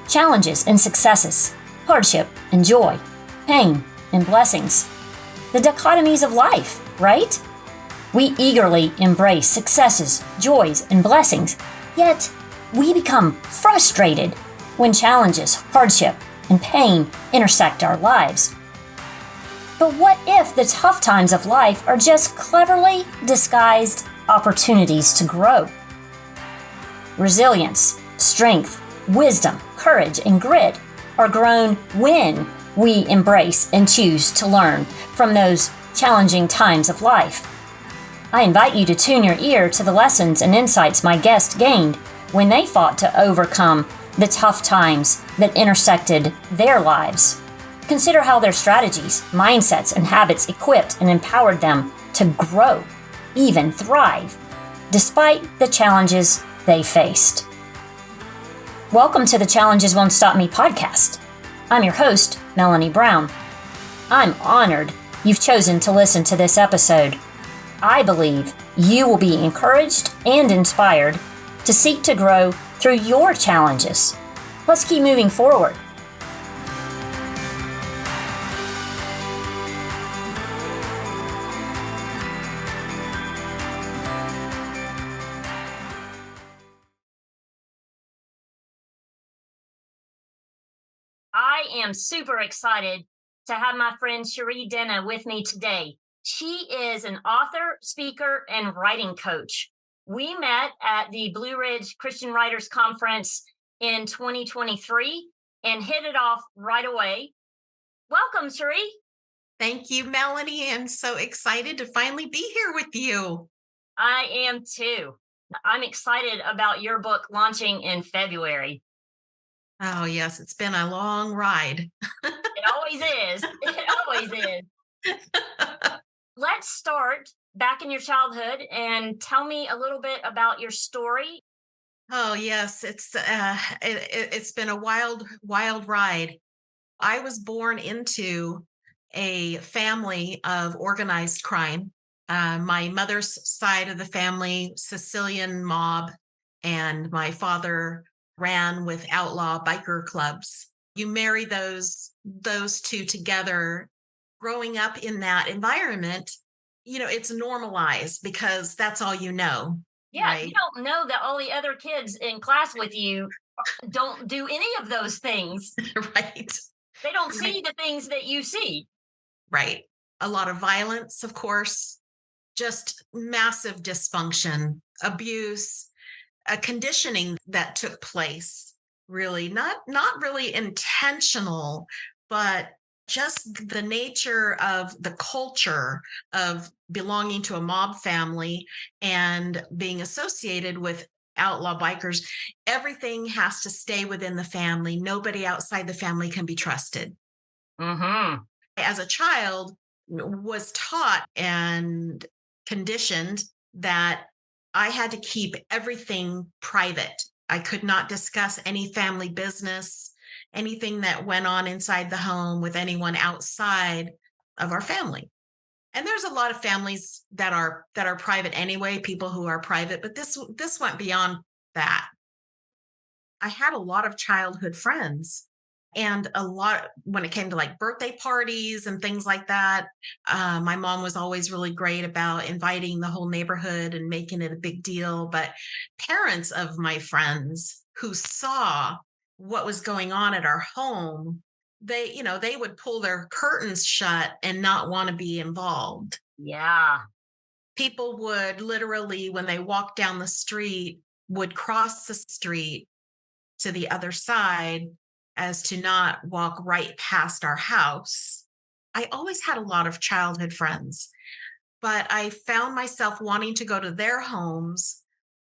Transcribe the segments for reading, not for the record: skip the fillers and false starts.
challenges and successes, hardship and joy, pain and blessings. The dichotomies of life, right? We eagerly embrace successes, joys, and blessings, yet we become frustrated when challenges, hardship, and pain intersect our lives. But what if the tough times of life are just cleverly disguised opportunities to grow? Resilience, strength, wisdom, courage, and grit are grown when we embrace and choose to learn from those challenging times of life. I invite you to tune your ear to the lessons and insights my guests gained when they fought to overcome the tough times that intersected their lives. Consider how their strategies, mindsets, and habits equipped and empowered them to grow, even thrive, despite the challenges they faced. Welcome to the Challenges Won't Stop Me podcast. I'm your host, Melanie Brown. I'm honored you've chosen to listen to this episode. I believe you will be encouraged and inspired to seek to grow through your challenges. Let's keep moving forward. I am super excited to have my friend Cherie Denna with me today. She is an author, speaker, and writing coach. We met at the Blue Ridge Christian Writers Conference in 2023 and hit it off right away. Welcome, Cherie. Thank you, Melanie. I'm so excited to finally be here with you. I am too. I'm excited about your book launching in February. Oh, yes, it's been a long ride. It always is. It always is. Let's start back in your childhood and tell me a little bit about your story. Oh, yes, it's been a wild ride. I was born into a family of organized crime. My mother's side of the family, Sicilian mob, and my father ran with outlaw biker clubs. You marry those two together. Growing up in that environment, it's normalized because that's all you know. Yeah, right? You don't know that all the other kids in class with you don't do any of those things. Right. They don't see the things that you see. Right. A lot of violence, of course, just massive dysfunction, abuse, a conditioning that took place, really not really intentional, but just the nature of the culture of belonging to a mob family and being associated with outlaw bikers. Everything has to stay within the family. Nobody outside the family can be trusted. Mm-hmm. As a child, was taught and conditioned that I had to keep everything private. I could not discuss any family business, anything that went on inside the home with anyone outside of our family. And there's a lot of families that are private anyway, people who are private, but this went beyond that. I had a lot of childhood friends, and a lot when it came to like birthday parties and things like that. My mom was always really great about inviting the whole neighborhood and making it a big deal. But parents of my friends who saw what was going on at our home, they would pull their curtains shut and not want to be involved. Yeah. People would literally, when they walked down the street, would cross the street to the other side as to not walk right past our house. I always had a lot of childhood friends, but I found myself wanting to go to their homes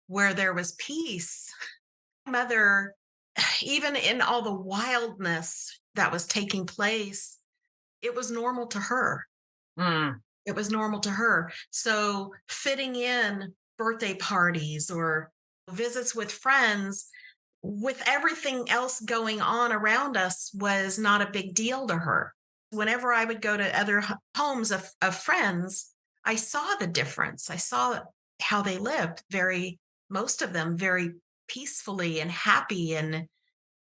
where there was peace. My mother, even in all the wildness that was taking place, it was normal to her. Mm. It was normal to her. So fitting in birthday parties or visits with friends with everything else going on around us was not a big deal to her. Whenever I would go to other homes of friends, I saw the difference. I saw how they lived, most of them very peacefully and happy. And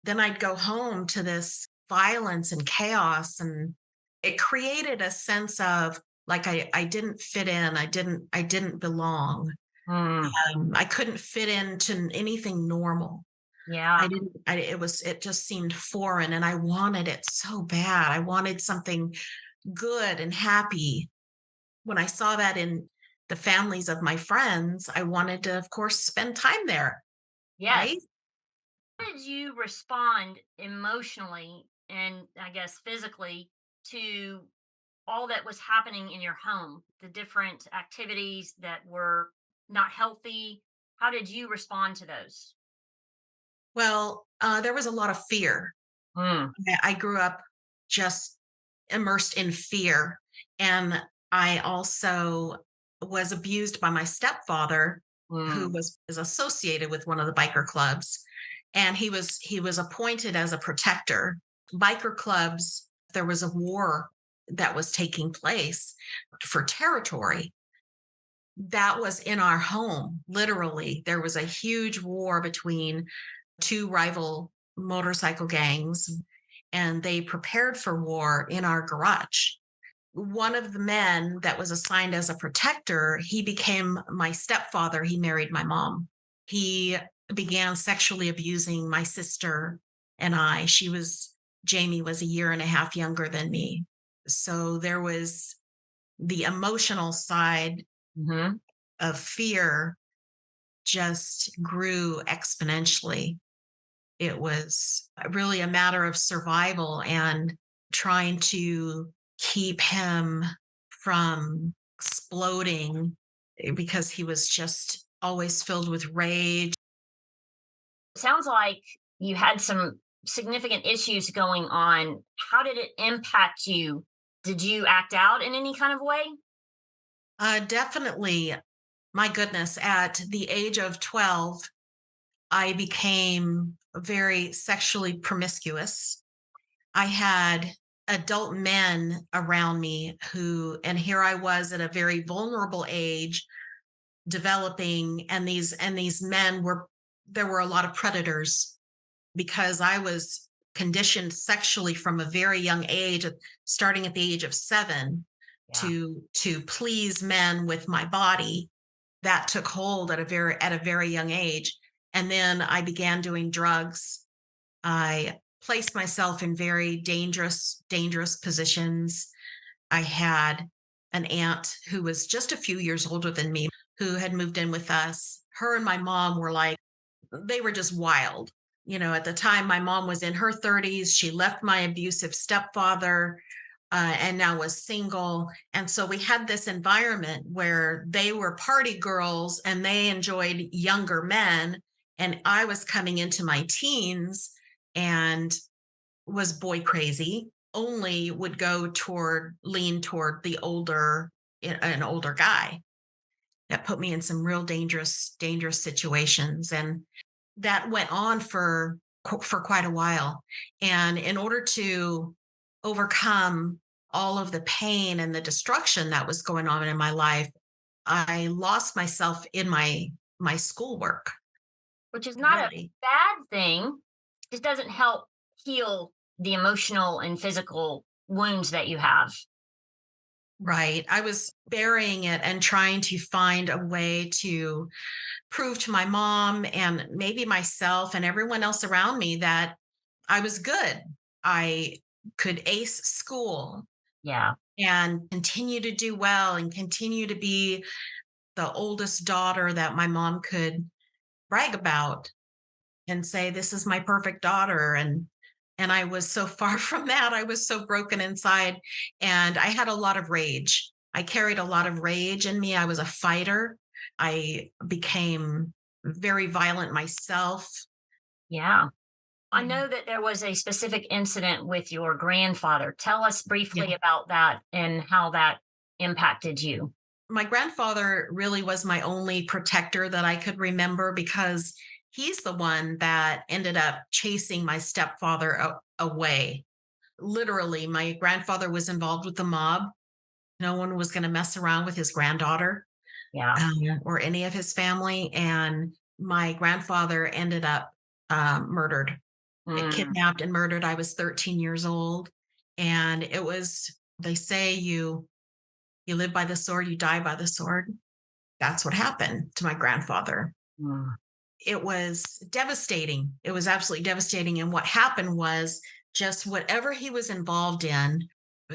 then I'd go home to this violence and chaos, and it created a sense of like I didn't fit in. I didn't belong. Mm, I couldn't fit into anything normal. yeah. It just seemed foreign, and I wanted it so bad. I wanted something good and happy. When I saw that in the families of my friends, I wanted to, of course, spend time there, Yes. right? How did you respond emotionally and I guess physically to all that was happening in your home, the different activities that were not healthy? How did you respond to those? Well, there was a lot of fear. Mm, I grew up just immersed in fear. And I also was abused by my stepfather, who mm, is associated with one of the biker clubs. And he was appointed as a protector. Biker clubs, there was a war that was taking place for territory. That was in our home, literally. There was a huge war between two rival motorcycle gangs, and they prepared for war in our garage. One of the men that was assigned as a protector, he became my stepfather. He married my mom. He began sexually abusing my sister and I. Jamie was a year and a half younger than me. So there was the emotional side hmm. of fear just grew exponentially. It was really a matter of survival and trying to keep him from exploding, because he was just always filled with rage. Sounds like you had some significant issues going on. How did it impact you? Did you act out in any kind of way? Definitely, my goodness, at the age of 12, I became very sexually promiscuous. I had adult men around me and here I was at a very vulnerable age developing, and these men there were a lot of predators, because I was conditioned sexually from a very young age, starting at the age of 7, Yeah. to please men with my body. That took hold at a very young age. And then I began doing drugs. I placed myself in very dangerous positions. I had an aunt who was just a few years older than me, who had moved in with us. Her and my mom were like, they were just wild. At the time, my mom was in her 30s. She left my abusive stepfather, and now was single. And so we had this environment where they were party girls and they enjoyed younger men. And I was coming into my teens and was boy crazy, only would lean toward an older guy. That put me in some real dangerous situations. And that went on for quite a while. And in order to overcome all of the pain and the destruction that was going on in my life, I lost myself in my schoolwork, Which is not a really. bad thing. Just doesn't help heal the emotional and physical wounds that you have. Right. I was burying it and trying to find a way to prove to my mom and maybe myself and everyone else around me that I was good. I could ace school Yeah. and continue to do well and continue to be the oldest daughter that my mom could brag about and say, this is my perfect daughter. And I was so far from that. I was so broken inside, and I had a lot of rage. I carried a lot of rage in me. I was a fighter. I became very violent myself. Yeah. I Yeah. know that there was a specific incident with your grandfather. Tell us Yeah. briefly about that and how that impacted you. My grandfather really was my only protector that I could remember, because he's the one that ended up chasing my stepfather away. Literally, my grandfather was involved with the mob. No one was going to mess around with his granddaughter, Yeah. or any of his family. And my grandfather ended up murdered. Mm, kidnapped and murdered. I was 13 years old. And it was, they say you live by the sword, you die by the sword. That's what happened to my grandfather. mm, It was devastating. It was absolutely devastating. And what happened was just whatever he was involved in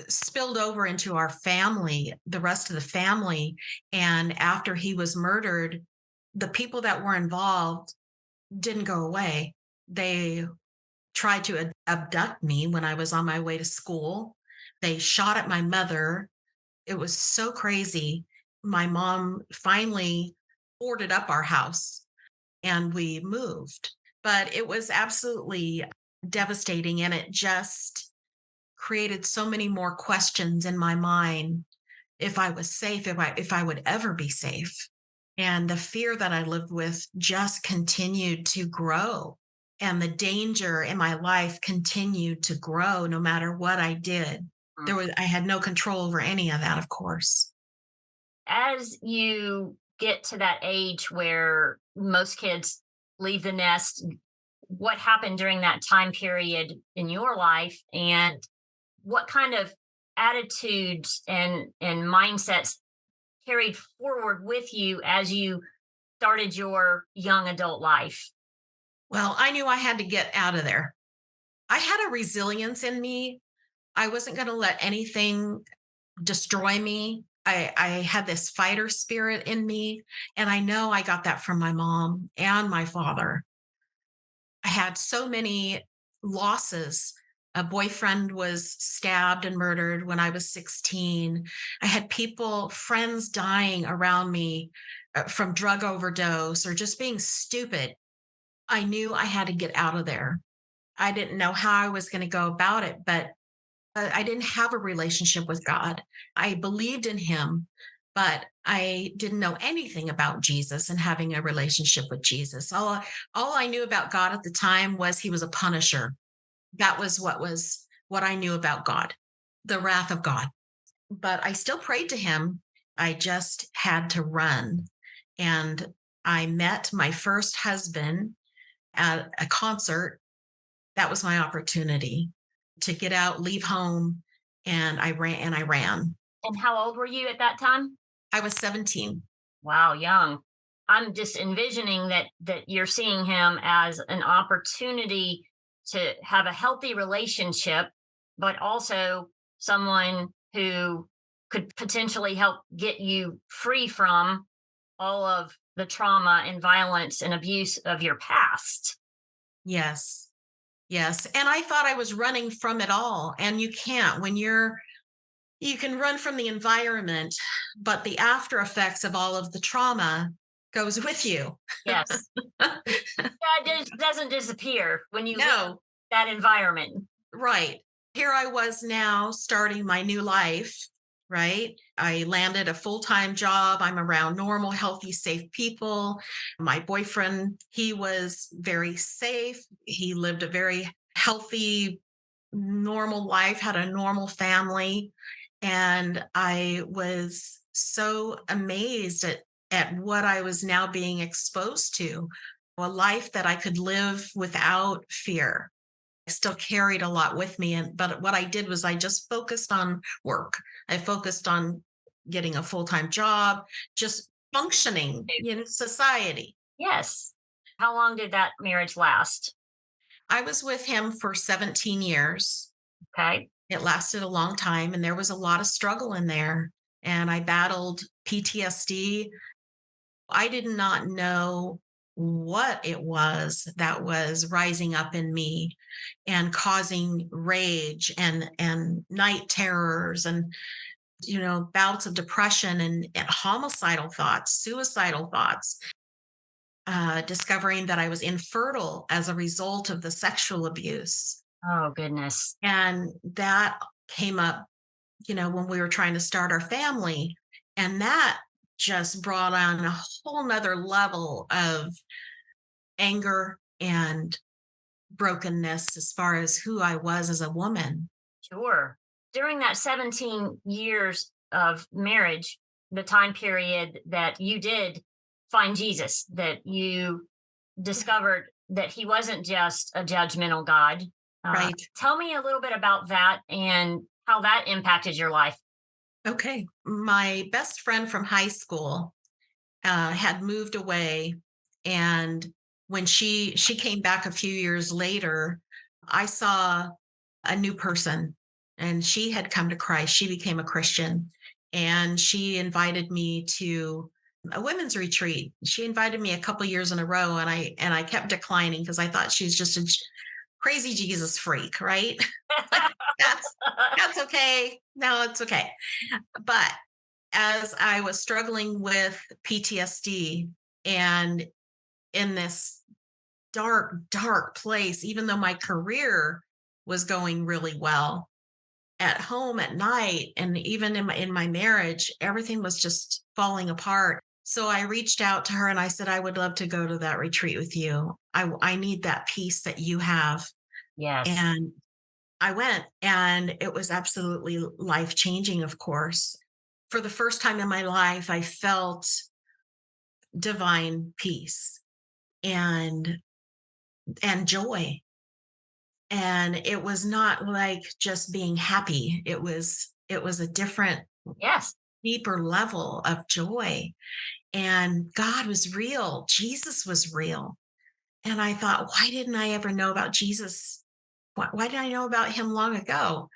spilled over into our family, the rest of the family. And after he was murdered, the people that were involved didn't go away. They tried to abduct me when I was on my way to school. They shot at my mother. It was so crazy. My mom finally boarded up our house and we moved. But it was absolutely devastating. And it just created so many more questions in my mind if I was safe, if I would ever be safe. And the fear that I lived with just continued to grow. And the danger in my life continued to grow no matter what I did. mm. I had no control over any of that, of course. As you get to that age where most kids leave the nest, what happened during that time period in your life, and what kind of attitudes and mindsets carried forward with you as you started your young adult life? Well, I knew I had to get out of there. I had a resilience in me. I wasn't going to let anything destroy me. I had this fighter spirit in me. And I know I got that from my mom and my father. I had so many losses. A boyfriend was stabbed and murdered when I was 16. I had people, friends dying around me from drug overdose or just being stupid. I knew I had to get out of there. I didn't know how I was going to go about it, but I didn't have a relationship with God. I believed in him, but I didn't know anything about Jesus and having a relationship with Jesus. All I knew about God at the time was he was a punisher. That was what I knew about God, the wrath of God. But I still prayed to him. I just had to run. And I met my first husband at a concert. That was my opportunity to get out, leave home, and I ran. And how old were you at that time? I was 17. Wow, young. I'm just envisioning that you're seeing him as an opportunity to have a healthy relationship, but also someone who could potentially help get you free from all of the trauma and violence and abuse of your past. Yes. Yes. And I thought I was running from it all. And you can't when you can run from the environment, but the after effects of all of the trauma goes with you. Yes. That just doesn't disappear when you leave No, that environment. right. Here I was now starting my new life, right? I landed a full time job. I'm around normal, healthy, safe people. My boyfriend, he was very safe. He lived a very healthy, normal life, had a normal family. And I was so amazed at what I was now being exposed to, a life that I could live without fear. I still carried a lot with me. But what I did was I just focused on work. I focused on getting a full-time job, just functioning in society. Yes. How long did that marriage last? I was with him for 17 years. Okay. It lasted a long time and there was a lot of struggle in there. And I battled PTSD. I did not know what it was that was rising up in me and causing rage and night terrors and bouts of depression and homicidal thoughts, suicidal thoughts, discovering that I was infertile as a result of the sexual abuse. Oh, goodness. And that came up, when we were trying to start our family. And that just brought on a whole nother level of anger and brokenness as far as who I was as a woman. Sure. During that 17 years of marriage, the time period that you did find Jesus, that you discovered that he wasn't just a judgmental God. Right. Tell me a little bit about that and how that impacted your life. Okay. My best friend from high school had moved away, and when she came back a few years later, I saw a new person, and she had come to Christ. She became a Christian, and she invited me to a women's retreat. She invited me a couple years in a row, and I kept declining because I thought she's just a crazy Jesus freak, right? Like, that's that's okay. No, it's okay. But as I was struggling with PTSD and in this dark, dark place, even though my career was going really well, at home at night and even in my marriage, everything was just falling apart. So I reached out to her and I said, I would love to go to that retreat with you. I need that peace that you have. Yes. And I went, and it was absolutely life changing, of course. For the first time in my life, I felt divine peace and joy. And it was not like just being happy. It was a different, Yes. deeper level of joy. And God was real. Jesus was real. And I thought, why didn't I ever know about Jesus? Why did I know about him long ago?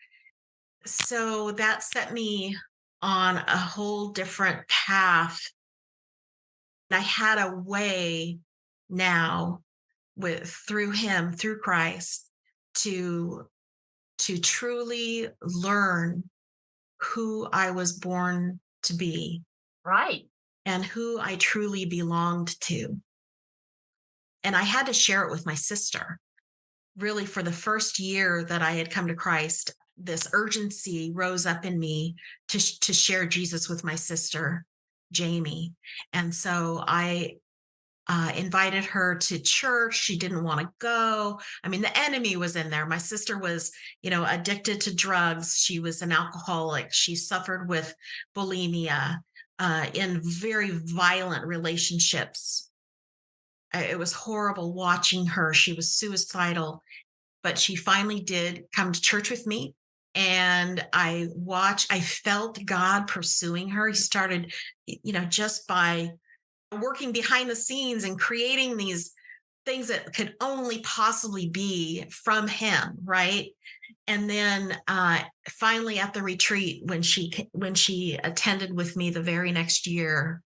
So that set me on a whole different path. I had a way now with through him, through Christ, to truly learn who I was born to be Right. and who I truly belonged to. And I had to share it with my sister. Really, for the first year that I had come to Christ, this urgency rose up in me to share Jesus with my sister, Jamie. And so I invited her to church. She didn't want to go. I mean, the enemy was in there. My sister was, addicted to drugs. She was an alcoholic. She suffered with bulimia, in very violent relationships. It was horrible watching her. She was suicidal, but she finally did come to church with me. And I felt God pursuing her. He started, just by working behind the scenes and creating these things that could only possibly be from him, right? And then finally at the retreat, when she attended with me the very next year,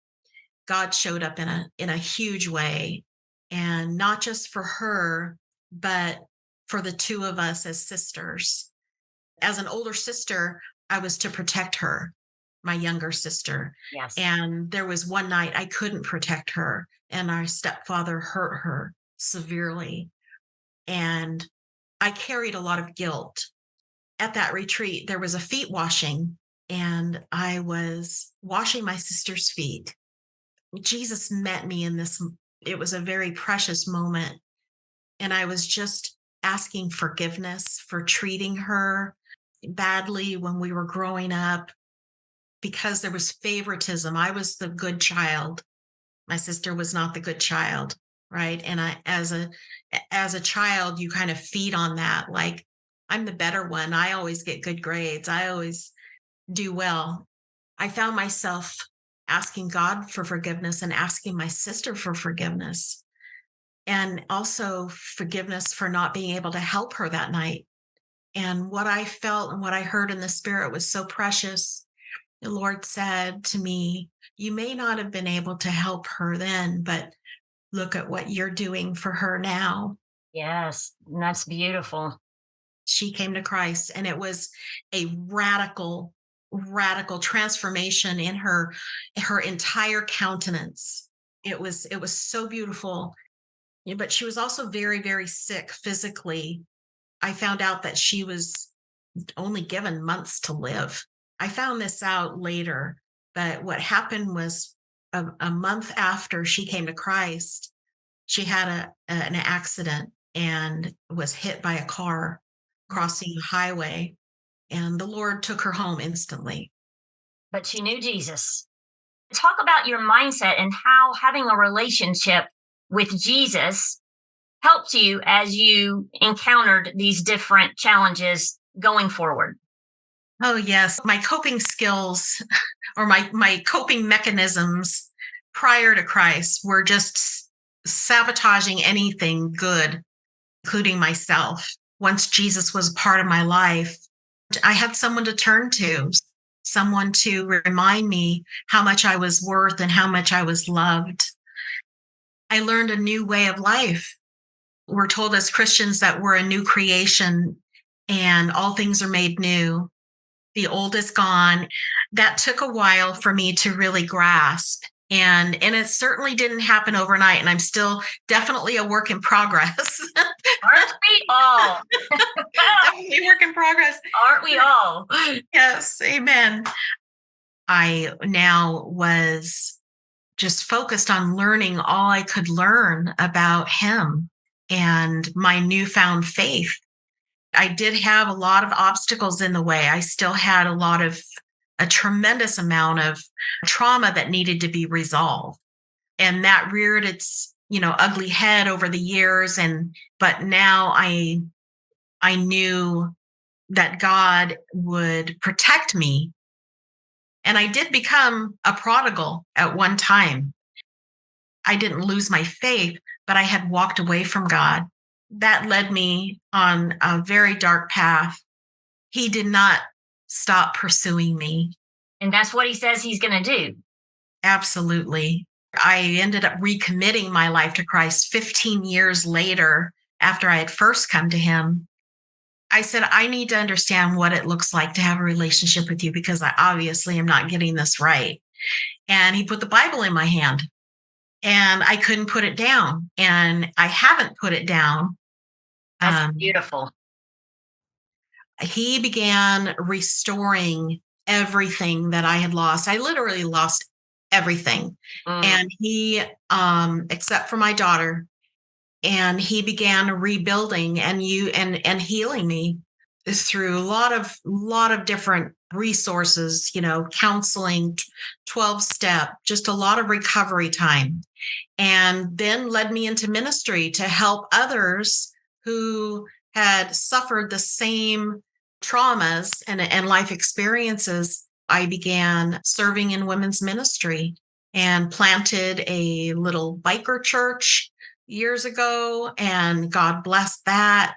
God showed up in a huge way, and not just for her, but for the two of us as sisters. As an older sister, I was to protect her, my younger sister. Yes. And there was one night I couldn't protect her, and our stepfather hurt her severely. And I carried a lot of guilt. At that retreat, there was a feet washing, and I was washing my sister's feet. Jesus met me in this. It was a very precious moment. And I was just asking forgiveness for treating her badly when we were growing up, because there was favoritism. I was the good child. My sister was not the good child, right? And I as a child, you kind of feed on that, like, I'm the better one. I always get good grades. I always do well. I found myself asking God for forgiveness and asking my sister for forgiveness, and also forgiveness for not being able to help her that night. And what I felt and what I heard in the spirit was so precious. The Lord said to me, you may not have been able to help her then, but look at what you're doing for her now. Yes. And that's beautiful. She came to Christ, and it was a radical, radical transformation in her entire countenance. It was so beautiful. Yeah, but she was also very, very sick physically. I found out that she was only given months to live. I found this out later, but what happened was a month after she came to Christ, she had an accident and was hit by a car crossing a highway, and the Lord took her home instantly. But she knew Jesus. Talk about your mindset and how having a relationship with Jesus helped you as you encountered these different challenges going forward? Oh, yes. My coping skills or my coping mechanisms prior to Christ were just sabotaging anything good, including myself. Once Jesus was part of my life, I had someone to turn to, someone to remind me how much I was worth and how much I was loved. I learned a new way of life. We're told as Christians that we're a new creation and all things are made new. The old is gone. That took a while for me to really grasp. And it certainly didn't happen overnight. And I'm still definitely a work in progress. Aren't we all? Definitely work in progress. Aren't we all? Yes, amen. I now was just focused on learning all I could learn about him and my newfound faith. I did have a lot of obstacles in the way. I still had a tremendous amount of trauma that needed to be resolved. And that reared its, ugly head over the years. But now I knew that God would protect me. And I did become a prodigal at one time. I didn't lose my faith, but I had walked away from God. That led me on a very dark path. He did not stop pursuing me. And that's what he says he's going to do. Absolutely. I ended up recommitting my life to Christ 15 years later after I had first come to him. I said, I need to understand what it looks like to have a relationship with you because I obviously am not getting this right. And he put the Bible in my hand and I couldn't put it down. And I haven't put it down. That's beautiful. He began restoring everything that I had lost. I literally lost everything. And he, except for my daughter, and he began rebuilding and healing me through a lot of different resources, counseling, 12-step, just a lot of recovery time. And then led me into ministry to help others who had suffered the same traumas and life experiences. I began serving in women's ministry and planted a little biker church years ago, and God blessed that.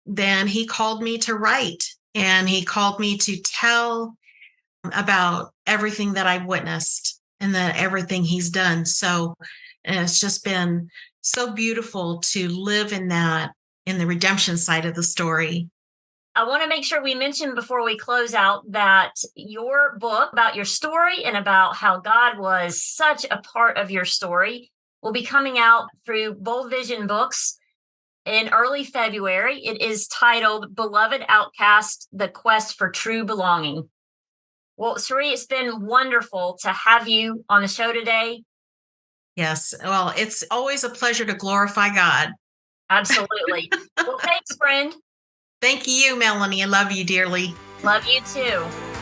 Then he called me to write, and he called me to tell about everything that I've witnessed and that everything he's done. So and it's just been so beautiful to live in that, in the redemption side of the story. I want to make sure we mention before we close out that your book about your story and about how God was such a part of your story will be coming out through Bold Vision Books in early February. It is titled Beloved Outcast, The Quest for True Belonging. Well, Cherie, it's been wonderful to have you on the show today. Yes. Well, it's always a pleasure to glorify God. Absolutely. Well, thanks, friend. Thank you, Melanie. I love you dearly. Love you too.